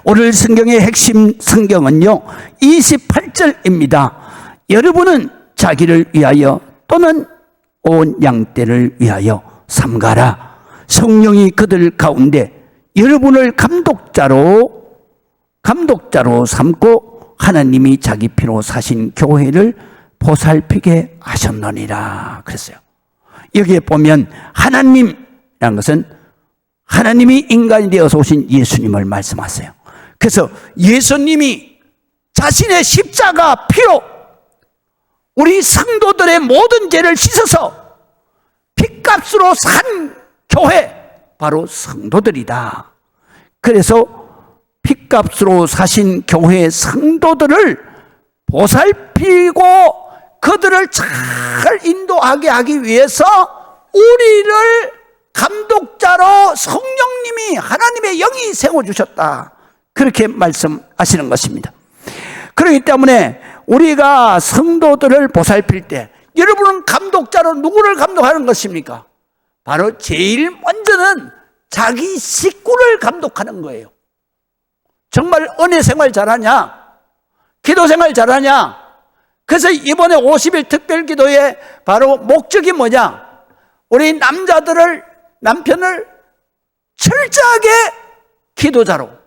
오늘 성경의 핵심 성경은요 28절입니다. 여러분은 자기를 위하여 또는 온 양떼를 위하여 삼가라. 성령이 그들 가운데 여러분을 감독자로 삼고 하나님이 자기 피로 사신 교회를 보살피게 하셨느니라 그랬어요. 여기에 보면 하나님이라는 것은 하나님이 인간이 되어서 오신 예수님을 말씀하세요. 그래서 예수님이 자신의 십자가 피로 우리 성도들의 모든 죄를 씻어서 핏값으로 산 교회, 바로 성도들이다. 그래서 핏값으로 사신 교회의 성도들을 보살피고 그들을 잘 인도하게 하기 위해서 우리를 감독자로 성령님이 하나님의 영이 세워주셨다. 그렇게 말씀하시는 것입니다. 그렇기 때문에 우리가 성도들을 보살필 때 여러분은 감독자로 누구를 감독하는 것입니까? 바로 제일 먼저는 자기 식구를 감독하는 거예요. 정말 은혜 생활 잘하냐? 기도 생활 잘하냐? 그래서 이번에 50일 특별 기도의 바로 목적이 뭐냐? 우리 남편을 철저하게 기도자로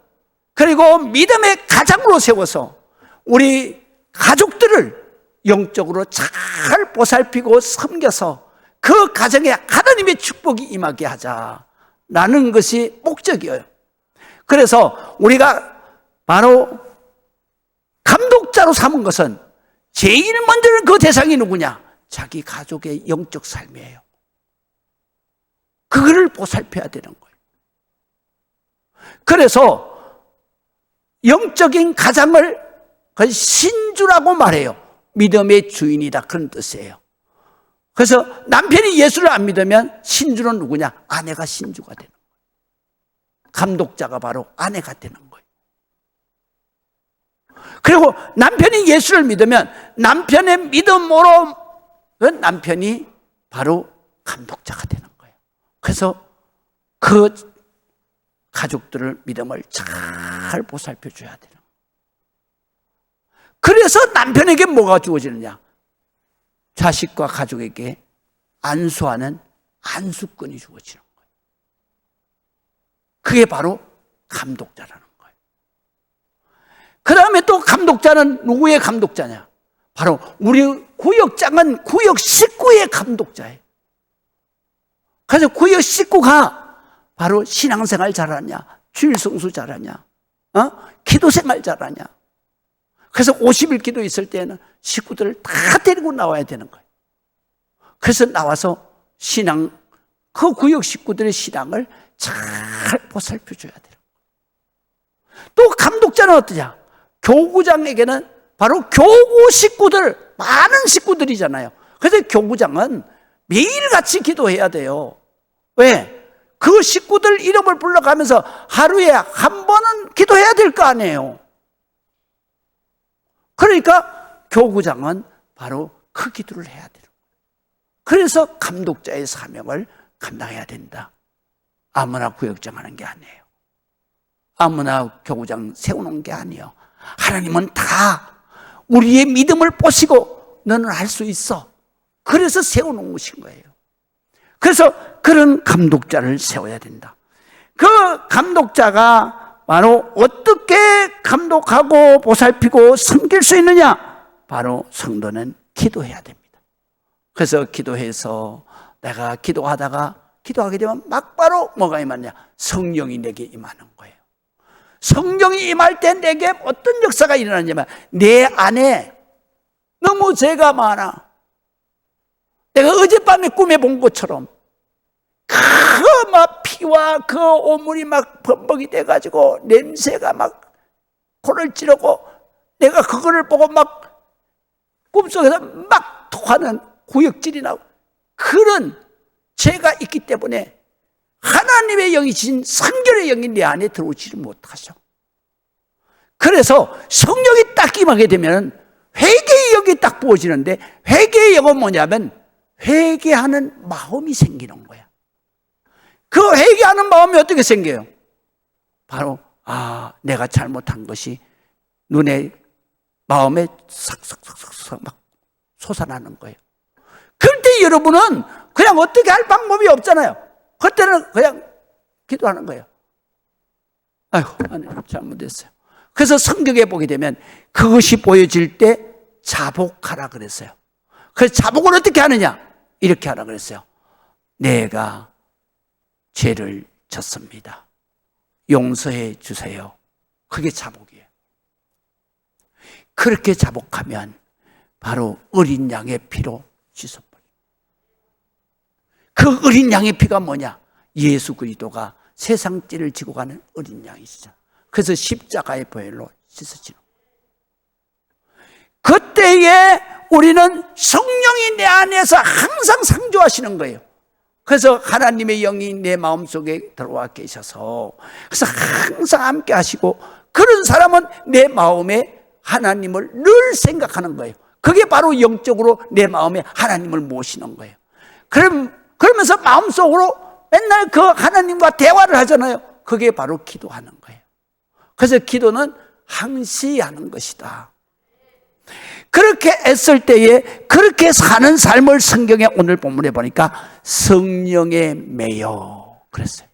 그리고 믿음의 가장으로 세워서 우리 가족들을 영적으로 잘 보살피고 섬겨서 그 가정에 하나님의 축복이 임하게 하자라는 것이 목적이에요. 그래서 우리가 바로 감독자로 삼은 것은 제일 먼저는 그 대상이 누구냐? 자기 가족의 영적 삶이에요. 그거를 보살펴야 되는 거예요. 그래서 영적인 가장을 신주라고 말해요. 믿음의 주인이다, 그런 뜻이에요. 그래서 남편이 예수를 안 믿으면 신주는 누구냐? 아내가 신주가 되는 거예요. 감독자가 바로 아내가 되는 거예요. 그리고 남편이 예수를 믿으면 남편의 믿음으로 남편이 바로 감독자가 되는 거예요. 그래서 그 가족들을 믿음을 잘 보살펴 줘야 되는 거예요. 그래서 남편에게 뭐가 주어지느냐? 자식과 가족에게 안수하는 안수권이 주어지는 거예요. 그게 바로 감독자라는 거예요. 그 다음에 또 감독자는 누구의 감독자냐? 바로 우리 구역장은 구역 식구의 감독자예요. 그래서 구역 식구가 바로 신앙생활 잘하냐, 주일 성수 잘하냐, 기도 생활 잘하냐. 그래서 50일 기도 있을 때는 식구들을 다 데리고 나와야 되는 거예요. 그래서 나와서 그 구역 식구들의 신앙을 잘 보살펴줘야 돼요. 또 감독자는 어떠냐? 교구장에게는 바로 교구 식구들, 많은 식구들이잖아요. 그래서 교구장은 매일같이 기도해야 돼요. 왜? 그 식구들 이름을 불러가면서 하루에 한 번은 기도해야 될 거 아니에요. 그러니까 교구장은 바로 그 기도를 해야 돼요. 그래서 감독자의 사명을 감당해야 된다. 아무나 구역장 하는 게 아니에요. 아무나 교구장 세우는 게 아니에요. 하나님은 다 우리의 믿음을 보시고 너는 할 수 있어. 그래서 세워놓은 것인 거예요. 그래서 그런 감독자를 세워야 된다. 그 감독자가 바로 어떻게 감독하고 보살피고 섬길 수 있느냐? 바로 성도는 기도해야 됩니다. 그래서 기도해서 내가 기도하게 되면 막바로 뭐가 임하느냐? 성령이 내게 임하는 거예요. 성령이 임할 때 내게 어떤 역사가 일어나냐면 내 안에 너무 죄가 많아. 내가 어젯밤에 꿈에 본 것처럼 그 막 피와 그 오물이 막 범벅이 돼가지고 냄새가 막 코를 찌르고 내가 그거를 보고 막 꿈속에서 막 토하는 구역질이 나고 그런 죄가 있기 때문에 하나님의 영이신 성결의 영이 내 안에 들어오지를 못하죠. 그래서 성령이 딱 임하게 되면 회개의 영이 딱 부어지는데 회개의 영은 뭐냐면 회개하는 마음이 생기는 거야. 그 회개하는 마음이 어떻게 생겨요? 바로 내가 잘못한 것이 눈에, 마음에 싹싹싹싹 막 솟아나는 거예요. 그럴 때 여러분은 그냥 어떻게 할 방법이 없잖아요. 그때는 그냥 기도하는 거예요. 아이고, 하나님 잘못했어요. 그래서 성경에 보게 되면 그것이 보여질 때 자복하라 그랬어요. 그래서 자복을 어떻게 하느냐? 이렇게 하라 그랬어요. 내가 죄를 졌습니다. 용서해 주세요. 그게 자복이에요. 그렇게 자복하면 바로 어린 양의 피로 씻어버려요. 그 어린 양의 피가 뭐냐? 예수 그리스도가 세상 죄를 지고 가는 어린 양이시죠. 그래서 십자가의 보혈로 씻어지는 거예요. 그때에 우리는 성령이 내 안에서 항상 상주하시는 거예요. 그래서 하나님의 영이 내 마음속에 들어와 계셔서 그래서 항상 함께 하시고, 그런 사람은 내 마음에 하나님을 늘 생각하는 거예요. 그게 바로 영적으로 내 마음에 하나님을 모시는 거예요. 그러면서 마음속으로 맨날 그 하나님과 대화를 하잖아요. 그게 바로 기도하는 거예요. 그래서 기도는 항시하는 것이다. 그렇게 애쓸 때에 그렇게 사는 삶을 성경에 오늘 본문에 보니까 성령에 매여 그랬어요.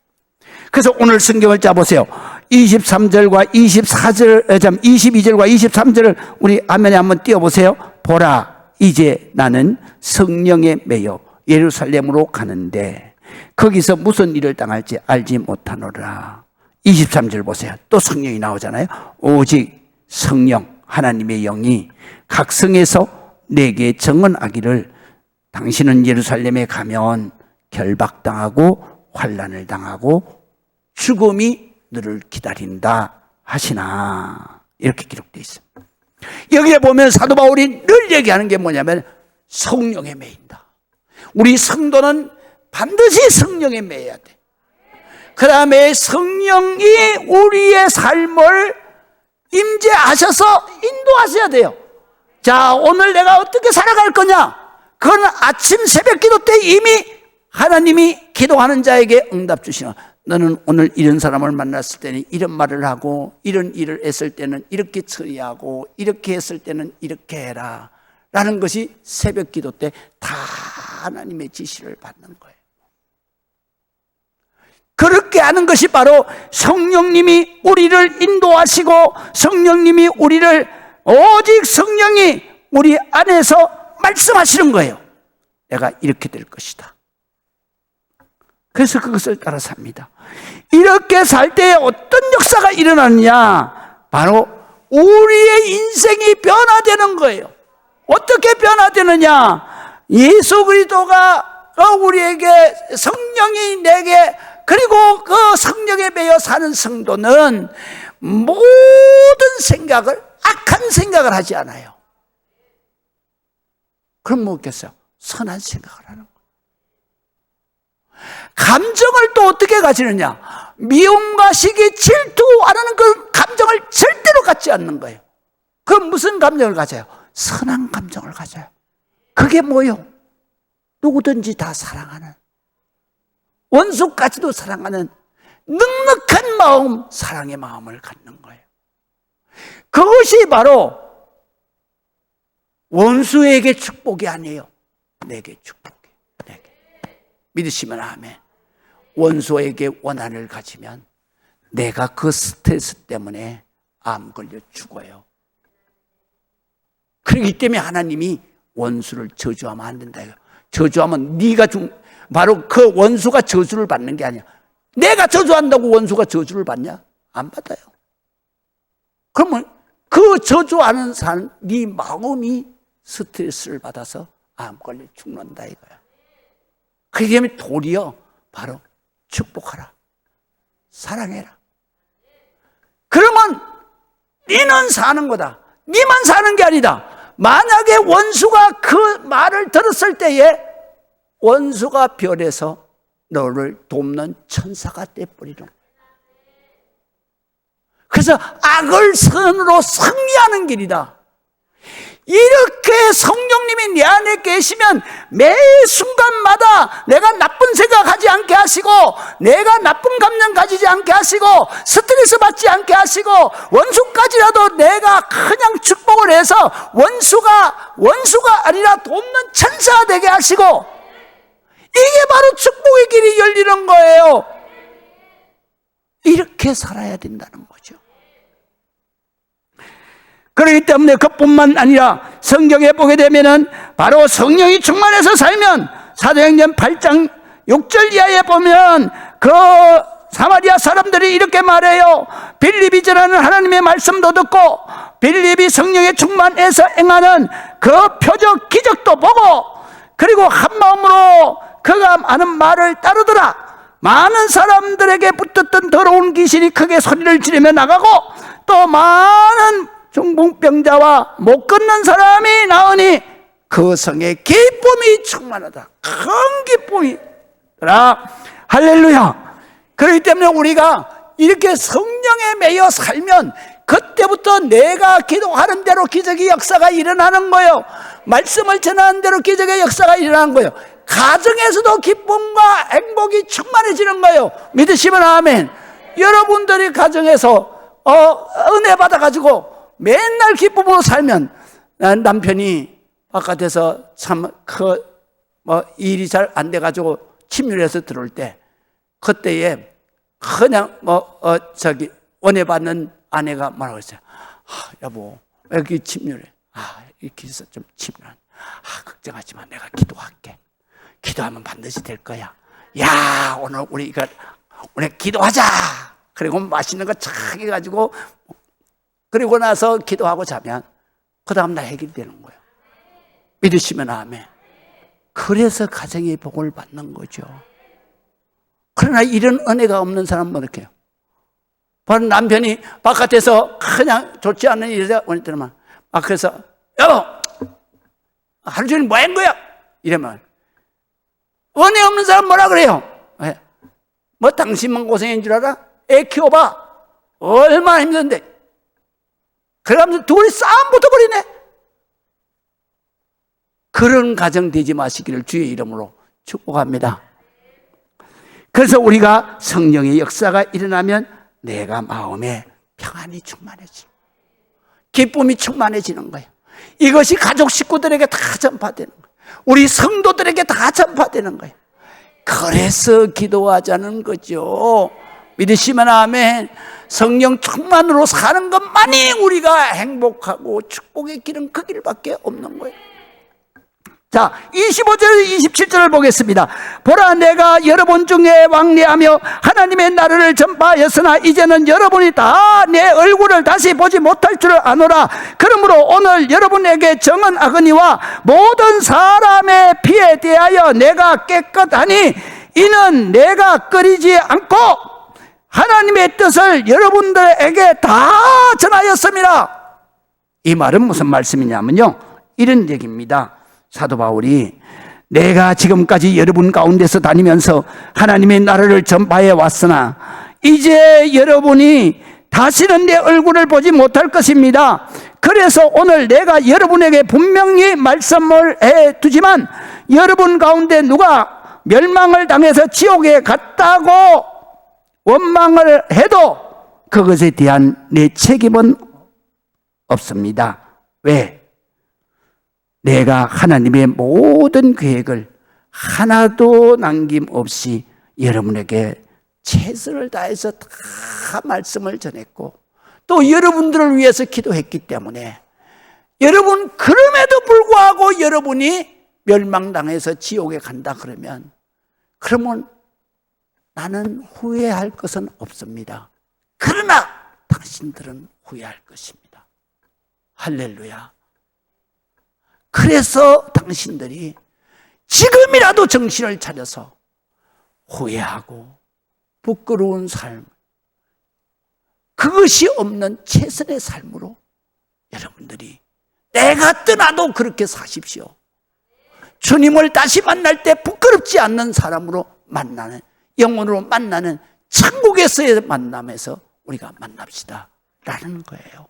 그래서 오늘 성경을 짜보세요. 23절과 22절과 23절을 우리 화면에 한번 띄워보세요. 보라, 이제 나는 성령에 매여 예루살렘으로 가는데 거기서 무슨 일을 당할지 알지 못하노라. 23절 보세요. 또 성령이 나오잖아요. 오직 성령, 하나님의 영이 각성에서 내게 정언하기를 당신은 예루살렘에 가면 결박당하고 환난을 당하고 죽음이 너를 기다린다 하시나. 이렇게 기록되어 있습니다. 여기에 보면 사도 바울이 늘 얘기하는 게 뭐냐면 성령에 매인다. 우리 성도는 반드시 성령에 매여야 돼. 그 다음에 성령이 우리의 삶을 임재하셔서 인도하셔야 돼요. 자, 오늘 내가 어떻게 살아갈 거냐? 그건 아침 새벽 기도 때 이미 하나님이 기도하는 자에게 응답 주시나. 너는 오늘 이런 사람을 만났을 때는 이런 말을 하고, 이런 일을 했을 때는 이렇게 처리하고, 이렇게 했을 때는 이렇게 해라 라는 것이 새벽 기도 때 다 하나님의 지시를 받는 거예요. 그렇게 하는 것이 바로 성령님이 우리를 인도하시고, 성령님이 우리를, 오직 성령이 우리 안에서 말씀하시는 거예요. 내가 이렇게 될 것이다. 그래서 그것을 따라 삽니다. 이렇게 살 때에 어떤 역사가 일어나느냐? 바로 우리의 인생이 변화되는 거예요. 어떻게 변화되느냐? 예수 그리스도가 우리에게, 성령이 내게, 그리고 그 성령에 매여 사는 성도는 모든 생각을, 악한 생각을 하지 않아요. 그럼 뭐겠어요? 선한 생각을 하는 거예요. 감정을 또 어떻게 가지느냐? 미움과 시기, 질투하는 그 감정을 절대로 갖지 않는 거예요. 그럼 무슨 감정을 가져요? 선한 감정을 가져요. 그게 뭐요? 누구든지 다 사랑하는, 원수까지도 사랑하는 넉넉한 마음, 사랑의 마음을 갖는 거예요. 그것이 바로 원수에게 축복이 아니에요. 내게 축복이에요. 내게. 믿으시면 아멘. 원수에게 원한을 가지면 내가 그 스트레스 때문에 암 걸려 죽어요. 그렇기 때문에 하나님이 원수를 저주하면 안 된다. 저주하면 네가 바로 그 원수가 저주를 받는 게 아니야. 내가 저주한다고 원수가 저주를 받냐? 안 받아요. 그러면 그 저주하는 사람, 네 마음이 스트레스를 받아서 암 걸려 죽는다 이거야. 그렇기 때문에 도리어 바로 축복하라, 사랑해라. 그러면 네는 사는 거다. 네만 사는 게 아니다. 만약에 원수가 그 말을 들었을 때에 원수가 별에서 너를 돕는 천사가 돼버리는 거야. 그래서 악을 선으로 승리하는 길이다. 이렇게 성령님이 내 안에 계시면 매 순간마다 내가 나쁜 생각하지 않게 하시고, 내가 나쁜 감정 가지지 않게 하시고, 스트레스 받지 않게 하시고, 원수까지라도 내가 그냥 축복을 해서 원수가 아니라 돕는 천사가 되게 하시고, 이게 바로 축복의 길이 열리는 거예요. 이렇게 살아야 된다는 거죠. 그렇기 때문에 그뿐만 아니라 성경에 보게 되면은 바로 성령이 충만해서 살면, 사도행전 8장 6절 이하에 보면 그 사마리아 사람들이 이렇게 말해요. 빌립이 전하는 하나님의 말씀도 듣고 빌립이 성령에 충만해서 행하는 그 표적 기적도 보고, 그리고 한 마음으로 그가 하는 말을 따르더라. 많은 사람들에게 붙었던 더러운 귀신이 크게 소리를 지르며 나가고, 또 많은 중풍병자와 못 걷는 사람이 나으니 그 성에 기쁨이 충만하다. 큰 기쁨이. 할렐루야. 그렇기 때문에 우리가 이렇게 성령에 매여 살면 그때부터 내가 기도하는 대로 기적의 역사가 일어나는 거예요. 말씀을 전하는 대로 기적의 역사가 일어나는 거예요. 가정에서도 기쁨과 행복이 충만해지는 거예요. 믿으시면 아멘. 여러분들이 가정에서 은혜 받아가지고 맨날 기쁨으로 살면, 남편이 바깥에서 참 일이 잘 안 돼가지고 침률해서 들어올 때, 그때에 그냥 은혜 받는 아내가 말하고 있어요. 여보, 왜 이렇게 침률해? 이렇게 해서 좀 침률. 걱정하지 마. 내가 기도할게. 기도하면 반드시 될 거야. 야, 오늘 우리가 오늘 기도하자. 그리고 맛있는 거 착 해가지고, 그리고 나서 기도하고 자면 그 다음날 해결되는 거예요. 믿으시면 아멘. 그래서 가정의 복을 받는 거죠. 그러나 이런 은혜가 없는 사람은 어떻게 해요? 바로 남편이 바깥에서 그냥 좋지 않은 일에 오늘 때만 그래서 여보, 하루 종일 뭐 한 거야? 이러면 은혜 없는 사람 뭐라 그래요? 뭐 당신만 고생인 줄 알아? 애 키워봐. 얼마나 힘든데. 그러면서 둘이 싸움 붙어버리네. 그런 가정 되지 마시기를 주의 이름으로 축복합니다. 그래서 우리가 성령의 역사가 일어나면 내가 마음에 평안이 충만해지고 기쁨이 충만해지는 거예요. 이것이 가족 식구들에게 다 전파되는 거예요. 우리 성도들에게 다 전파되는 거예요. 그래서 기도하자는 거죠. 믿으시면 아멘. 성령 충만으로 사는 것만이 우리가 행복하고 축복의 길은 그 길밖에 없는 거예요. 자, 25절 27절을 보겠습니다. 보라, 내가 여러분 중에 왕래하며 하나님의 나라를 전파하였으나 이제는 여러분이 다 내 얼굴을 다시 보지 못할 줄 아노라. 그러므로 오늘 여러분에게 정한 아거니와 모든 사람의 피에 대하여 내가 깨끗하니 이는 내가 끓이지 않고 하나님의 뜻을 여러분들에게 다 전하였습니다. 이 말은 무슨 말씀이냐면요, 이런 얘기입니다. 사도 바울이 내가 지금까지 여러분 가운데서 다니면서 하나님의 나라를 전파해 왔으나 이제 여러분이 다시는 내 얼굴을 보지 못할 것입니다. 그래서 오늘 내가 여러분에게 분명히 말씀을 해두지만 여러분 가운데 누가 멸망을 당해서 지옥에 갔다고 원망을 해도 그것에 대한 내 책임은 없습니다. 왜? 내가 하나님의 모든 계획을 하나도 남김없이 여러분에게 최선을 다해서 다 말씀을 전했고 또 여러분들을 위해서 기도했기 때문에 여러분, 그럼에도 불구하고 여러분이 멸망당해서 지옥에 간다 그러면 나는 후회할 것은 없습니다. 그러나 당신들은 후회할 것입니다. 할렐루야. 그래서 당신들이 지금이라도 정신을 차려서 후회하고 부끄러운 삶, 그것이 없는 최선의 삶으로 여러분들이 내가 떠나도 그렇게 사십시오. 주님을 다시 만날 때 부끄럽지 않는 사람으로 만나는, 영혼으로 만나는 천국에서의 만남에서 우리가 만납시다 라는 거예요.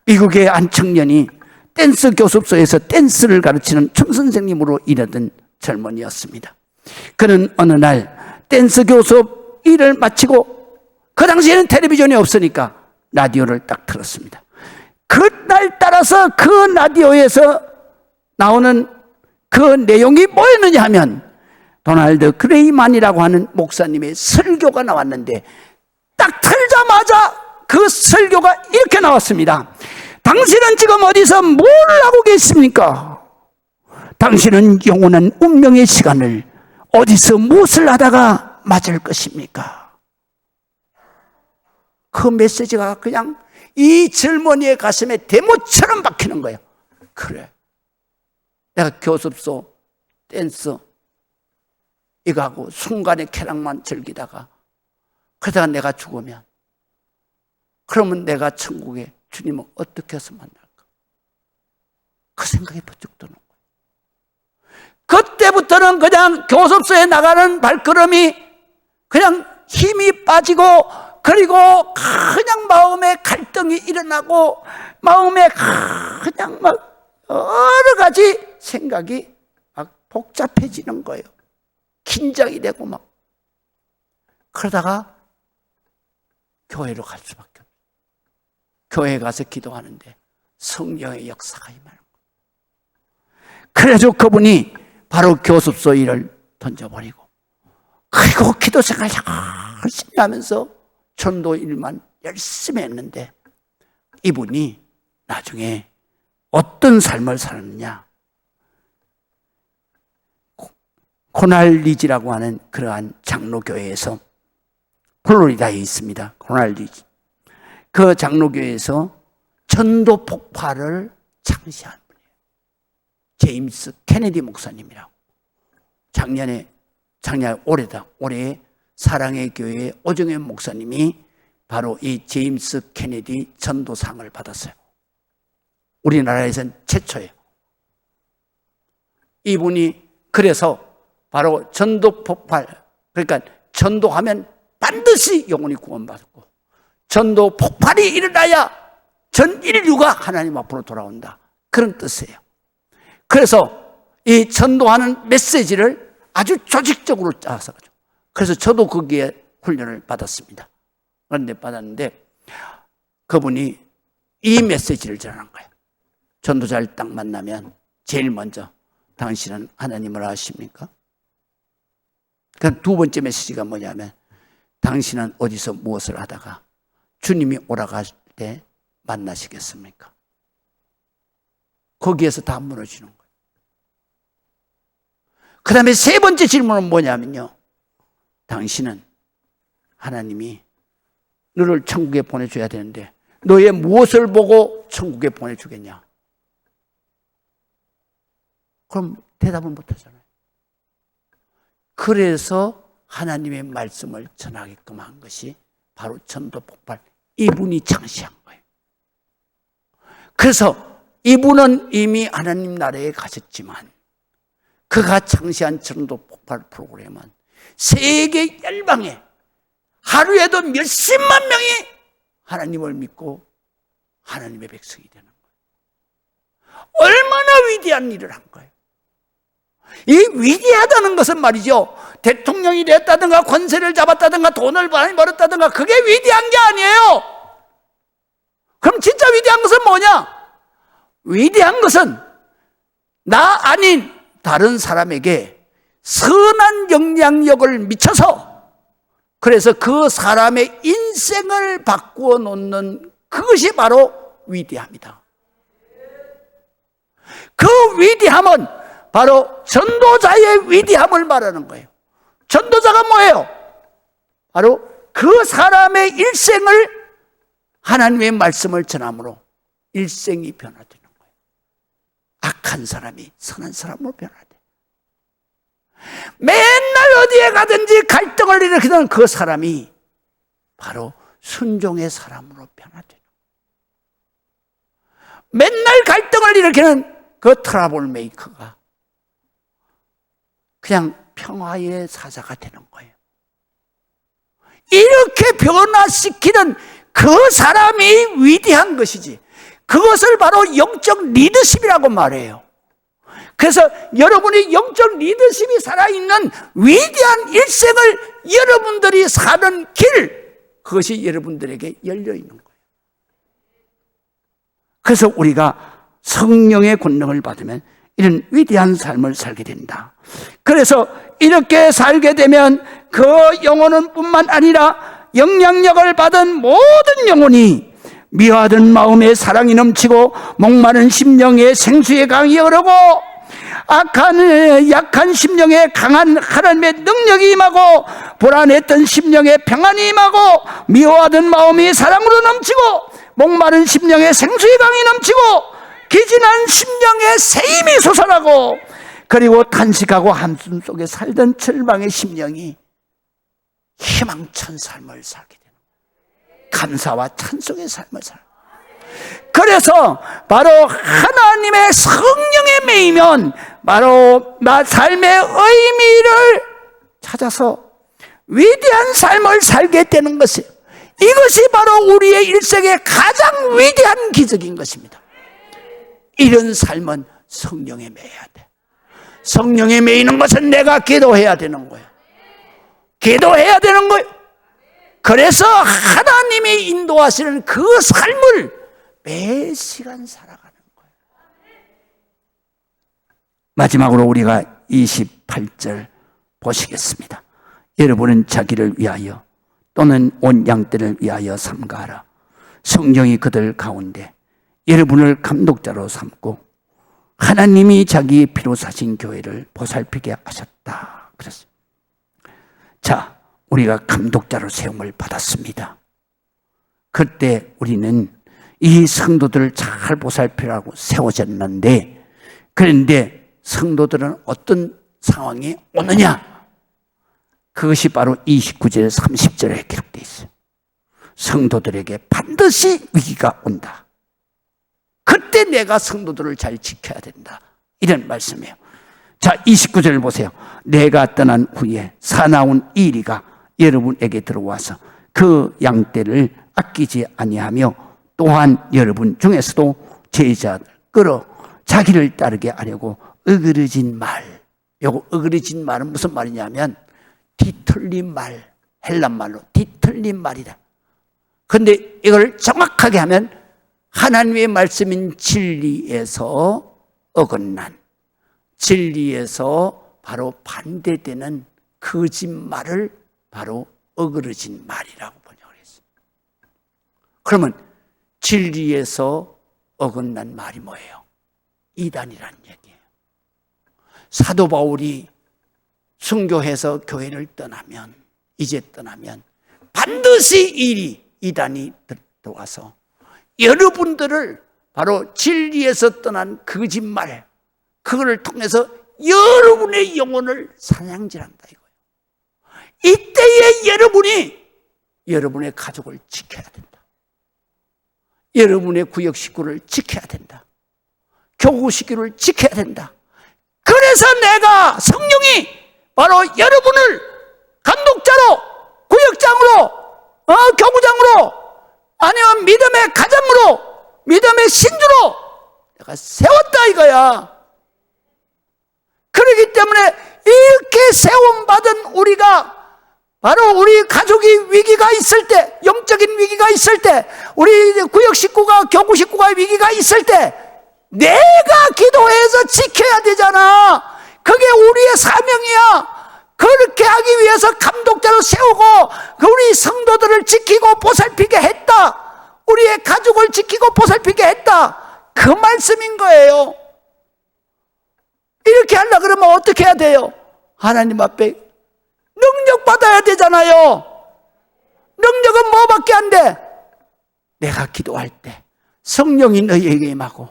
미국의 한 청년이 댄스 교습소에서 댄스를 가르치는 춤선생님으로 일하던 젊은이였습니다. 그는 어느 날 댄스 교습 일을 마치고, 그 당시에는 텔레비전이 없으니까 라디오를 딱 틀었습니다. 그날 따라서 그 라디오에서 나오는 그 내용이 뭐였느냐 하면 도널드 그레이만이라고 하는 목사님의 설교가 나왔는데, 딱 틀자마자 그 설교가 이렇게 나왔습니다. 당신은 지금 어디서 뭘 하고 계십니까? 당신은 영원한 운명의 시간을 어디서 무엇을 하다가 맞을 것입니까? 그 메시지가 그냥 이 젊은이의 가슴에 대못처럼 박히는 거예요. 그래, 내가 교습소 댄스 이거 하고 순간의 쾌락만 즐기다가 그러다가 내가 죽으면, 그러면 내가 천국에 주님을 어떻게 해서 만날까? 그 생각이 번쩍 드는 거예요. 그때부터는 그냥 교습소에 나가는 발걸음이 그냥 힘이 빠지고, 그리고 그냥 마음에 갈등이 일어나고, 마음에 그냥 막 여러 가지 생각이 막 복잡해지는 거예요. 긴장이 되고 막. 그러다가 교회로 갈 수밖에 없어요. 교회에 가서 기도하는데 성령의 역사가 임하는 거예요. 그래서 그분이 바로 교습소 일을 던져버리고, 그리고 기도 생활 열심히 하면서 전도 일만 열심히 했는데, 이분이 나중에 어떤 삶을 살았느냐, 코날리지라고 하는 그러한 장로교회에서, 플로리다에 있습니다. 코날리지. 그 장로교회에서 전도 폭발을 창시한 분이에요. 제임스 케네디 목사님이라고. 올해 사랑의 교회 오정현 목사님이 바로 이 제임스 케네디 전도상을 받았어요. 우리나라에서는 최초예요. 이분이 그래서 바로 전도 폭발, 그러니까 전도하면 반드시 영혼이 구원받고, 전도 폭발이 일어나야 전 인류가 하나님 앞으로 돌아온다, 그런 뜻이에요. 그래서 이 전도하는 메시지를 아주 조직적으로 짜서, 그래서 저도 거기에 훈련을 받았습니다. 그런데 받았는데 그분이 이 메시지를 전하는 거예요. 전도자를 딱 만나면 제일 먼저, 당신은 하나님을 아십니까? 그럼 두 번째 메시지가 뭐냐면, 당신은 어디서 무엇을 하다가 주님이 오라갈 때 만나시겠습니까? 거기에서 다 무너지는 거예요. 그 다음에 세 번째 질문은 뭐냐면요, 당신은 하나님이 너를 천국에 보내줘야 되는데 너의 무엇을 보고 천국에 보내주겠냐? 그럼 대답을 못하잖아요. 그래서 하나님의 말씀을 전하게끔 한 것이 바로 전도 폭발, 이분이 창시한 거예요. 그래서 이분은 이미 하나님 나라에 가셨지만, 그가 창시한 전도 폭발 프로그램은 세계 열방에 하루에도 몇십만 명이 하나님을 믿고 하나님의 백성이 되는 거예요. 얼마나 위대한 일을 한 거예요. 이 위대하다는 것은 말이죠, 대통령이 됐다든가 권세를 잡았다든가 돈을 많이 벌었다든가 그게 위대한 게 아니에요. 그럼 진짜 위대한 것은 뭐냐? 위대한 것은 나 아닌 다른 사람에게 선한 영향력을 미쳐서, 그래서 그 사람의 인생을 바꾸어 놓는 그것이 바로 위대함이다. 그 위대함은 바로 전도자의 위대함을 말하는 거예요. 전도자가 뭐예요? 바로 그 사람의 일생을 하나님의 말씀을 전함으로 일생이 변화되는 거예요. 악한 사람이 선한 사람으로 변화돼. 맨날 어디에 가든지 갈등을 일으키던 그 사람이 바로 순종의 사람으로 변화되는 거예요. 맨날 갈등을 일으키는 그 트러블 메이커가 그냥 평화의 사자가 되는 거예요. 이렇게 변화시키는 그 사람이 위대한 것이지, 그것을 바로 영적 리더십이라고 말해요. 그래서 여러분이 영적 리더십이 살아있는 위대한 일생을 여러분들이 사는 길, 그것이 여러분들에게 열려있는 거예요. 그래서 우리가 성령의 권능을 받으면 이런 위대한 삶을 살게 된다. 그래서 이렇게 살게 되면 그 영혼은 뿐만 아니라 영향력을 받은 모든 영혼이 미워하던 마음에 사랑이 넘치고 목마른 심령에 생수의 강이 흐르고 약한 심령에 강한 하나님의 능력이 임하고 불안했던 심령에 평안이 임하고 미워하던 마음이 사랑으로 넘치고 목마른 심령에 생수의 강이 넘치고 기진한 심령에 새 힘이 솟아나고 그리고 탄식하고 한숨 속에 살던 절망의 심령이 희망찬 삶을 살게 되는 거예요. 감사와 찬송의 삶을 살게 돼요. 그래서 바로 하나님의 성령에 매이면 바로 삶의 의미를 찾아서 위대한 삶을 살게 되는 것이에요. 이것이 바로 우리의 일생의 가장 위대한 기적인 것입니다. 이런 삶은 성령에 매여야 돼. 성령에 매이는 것은 내가 기도해야 되는 거예요. 기도해야 되는 거예요. 그래서 하나님이 인도하시는 그 삶을 매 시간 살아가는 거예요. 마지막으로 우리가 28절 보시겠습니다. 여러분은 자기를 위하여 또는 온 양떼를 위하여 삼가하라. 성령이 그들 가운데 여러분을 감독자로 삼고 하나님이 자기의 피로 사신 교회를 보살피게 하셨다. 그랬어요. 자, 우리가 감독자로 세움을 받았습니다. 그때 우리는 이 성도들을 잘 보살피라고 세워졌는데, 그런데 성도들은 어떤 상황이 오느냐? 그것이 바로 29절 30절에 기록되어 있어요. 성도들에게 반드시 위기가 온다. 그때 내가 성도들을 잘 지켜야 된다. 이런 말씀이에요. 자, 29절을 보세요. 내가 떠난 후에 사나운 이리가 여러분에게 들어와서 그 양떼를 아끼지 아니하며 또한 여러분 중에서도 제자들 끌어 자기를 따르게 하려고 어그러진 말. 요거 어그러진 말은 무슨 말이냐면 뒤틀린 말, 헬란 말로 뒤틀린 말이다. 근데 이걸 정확하게 하면 하나님의 말씀인 진리에서 어긋난, 진리에서 바로 반대되는 거짓말을 바로 어그러진 말이라고 번역을 했어요. 그러면 진리에서 어긋난 말이 뭐예요? 이단이라는 얘기예요. 사도 바울이 순교해서 교회를 떠나면, 이제 떠나면 반드시 이단이 들어와서 여러분들을 바로 진리에서 떠난 거짓말, 그거를 통해서 여러분의 영혼을 사냥질한다 이거예요. 이때에 여러분이 여러분의 가족을 지켜야 된다. 여러분의 구역 식구를 지켜야 된다. 교구 식구를 지켜야 된다. 그래서 내가 성령이 바로 여러분을 감독자로, 구역장으로, 교구장으로, 아니면 믿음의 가장으로, 믿음의 신주로 내가 세웠다 이거야. 그렇기 때문에 이렇게 세움받은 우리가 바로 우리 가족이 위기가 있을 때, 영적인 위기가 있을 때, 우리 구역 식구가, 교구 식구가 위기가 있을 때 내가 기도해서 지켜야 되잖아. 그게 우리의 사명이야. 그렇게 하기 위해서 감독자로 세우고 우리 성도들을 지키고 보살피게 했다. 우리의 가족을 지키고 보살피게 했다. 그 말씀인 거예요. 이렇게 하려고 그러면 어떻게 해야 돼요? 하나님 앞에 능력 받아야 되잖아요. 능력은 뭐밖에 안 돼? 내가 기도할 때 성령이 너희에게 임하고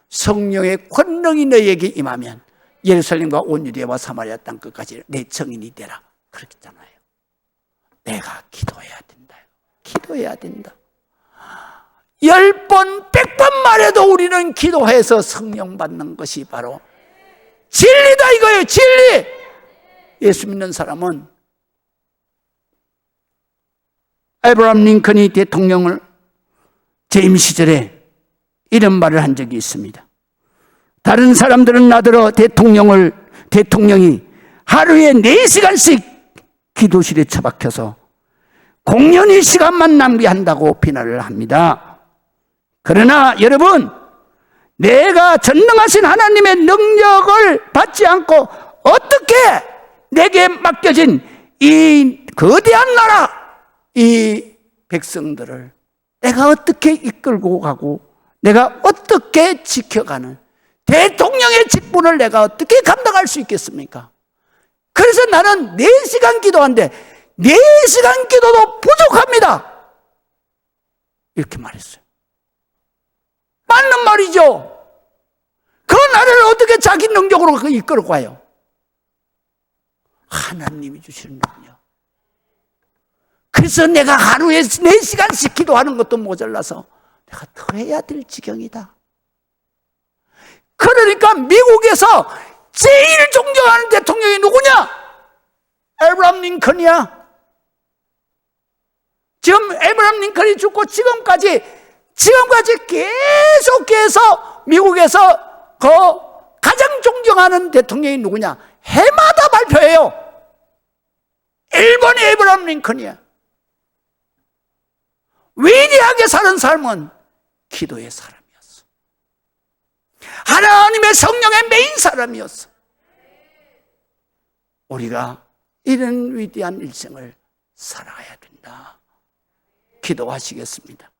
성령의 권능이 너희에게 임하면 예루살렘과 온 유대와 사마리아 땅 끝까지 내 증인이 되라. 그렇잖아요. 내가 기도해야 된다. 기도해야 된다. 10번, 100번 말해도 우리는 기도해서 성령 받는 것이 바로 진리다 이거예요. 진리. 예수 믿는 사람은 에브라함 링컨이 대통령을 재임 시절에 이런 말을 한 적이 있습니다. 다른 사람들은 나더러 대통령이 하루에 4시간씩 기도실에 처박혀서 공연히 시간만 낭비한다고 비난을 합니다. 그러나 여러분, 내가 전능하신 하나님의 능력을 받지 않고 어떻게 내게 맡겨진 이 거대한 나라, 이 백성들을 내가 어떻게 이끌고 가고 내가 어떻게 지켜가는 대통령의 직분을 내가 어떻게 감당할 수 있겠습니까? 그래서 나는 4시간 기도하는데 4시간 기도도 부족합니다. 이렇게 말했어요. 맞는 말이죠. 그 나라를 어떻게 자기 능력으로 이끌어 가요? 하나님이 주시는 능력. 그래서 내가 하루에 4시간씩 기도하는 것도 모자라서 내가 더 해야 될 지경이다. 그러니까 미국에서 제일 존경하는 대통령이 누구냐? 에브라함 링컨이야. 지금 에브라함 링컨이 죽고 지금까지 계속해서 미국에서 가장 존경하는 대통령이 누구냐? 해마다 발표해요. 1번이 에브라함 링컨이야. 위대하게 사는 삶은 기도의 사람이었어. 하나님의 성령의 메인 사람이었어. 우리가 이런 위대한 일생을 살아가야 된다. 기도하시겠습니다.